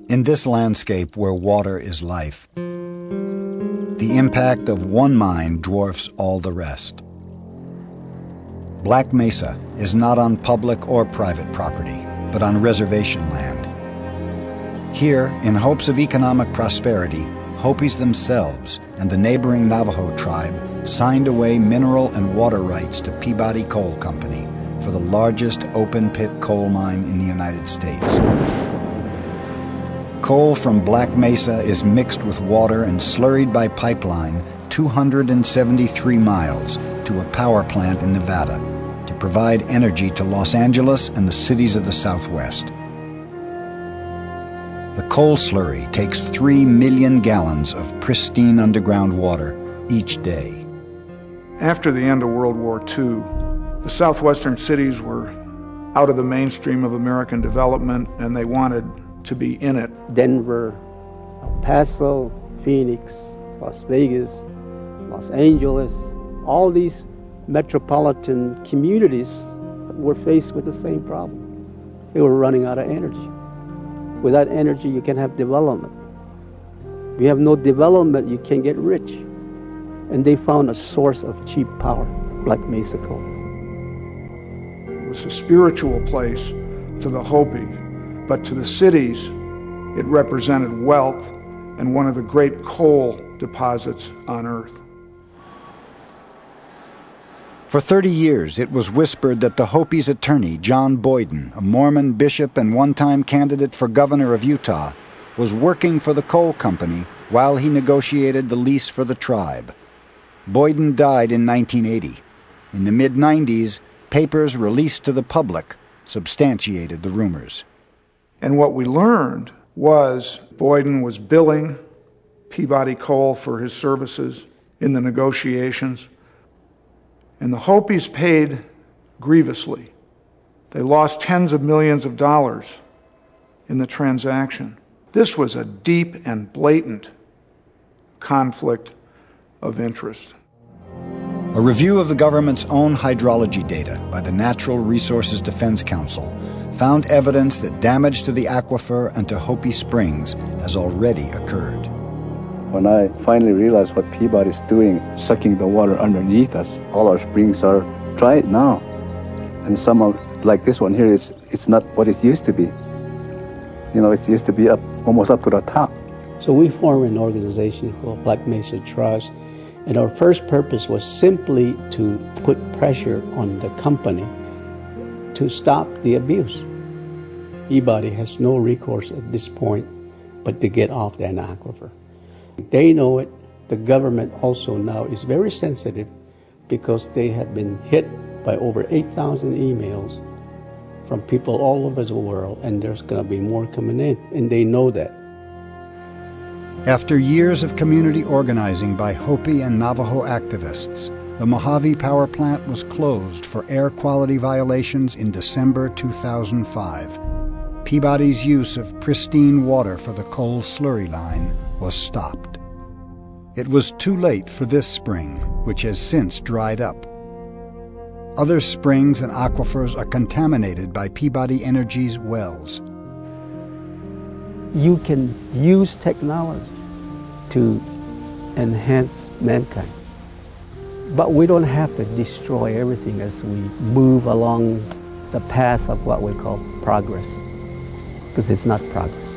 In this landscape where water is life, the impact of one mine dwarfs all the rest. Black Mesa is not on public or private property, but on reservation land. Here, in hopes of economic prosperity, Hopis themselves and the neighboring Navajo tribe signed away mineral and water rights to Peabody Coal Company for the largest open-pit coal mine in the United States. Coal from Black Mesa is mixed with water and slurried by pipeline 273 miles to a power plant in Nevada to provide energy to Los Angeles and the cities of the Southwest. The coal slurry takes 3 million gallons of pristine underground water each day. After the end of World War II, the southwestern cities were out of the mainstream of American development, and they wanted to be in it. Denver, El Paso, Phoenix, Las Vegas, Los Angeles, all these metropolitan communities were faced with the same problem. They were running out of energy. Without energy, you can have development. If you have no development, you can't get rich. And they found a source of cheap power, Black Mesa coal. It was a spiritual place to the Hopi, but to the cities, it represented wealth and one of the great coal deposits on Earth. For 30 years, it was whispered that the Hopis' attorney, John Boyden, a Mormon bishop and one-time candidate for governor of Utah, was working for the coal company while he negotiated the lease for the tribe. Boyden died in 1980. In the mid-90s, papers released to the public substantiated the rumors. And what we learned was Boyden was billing Peabody Coal for his services in the negotiations. And the Hopis paid grievously. They lost tens of millions of dollars in the transaction. This was a deep and blatant conflict of interest. A review of the government's own hydrology data by the Natural Resources Defense Council found evidence that damage to the aquifer and to Hopi Springs has already occurred. When I finally realized what Peabody is doing, sucking the water underneath us, all our springs are dry now. And some of, like this one here, it's not what it used to be. You know, it used to be almost up to the top. So we formed an organization called Black Mesa Trust, and our first purpose was simply to put pressure on the company to stop the abuse. Peabody has no recourse at this point but to get off that aquifer. They know it. The government also now is very sensitive because they have been hit by over 8,000 emails from people all over the world, and there's going to be more coming in, and they know that. After years of community organizing by Hopi and Navajo activists, the Mojave power plant was closed for air quality violations in December 2005. Peabody's use of pristine water for the coal slurry line was stopped. It was too late for this spring, which has since dried up. Other springs and aquifers are contaminated by Peabody Energy's wells. You can use technology to enhance mankind, but we don't have to destroy everything as we move along the path of what we call progress, because it's not progress.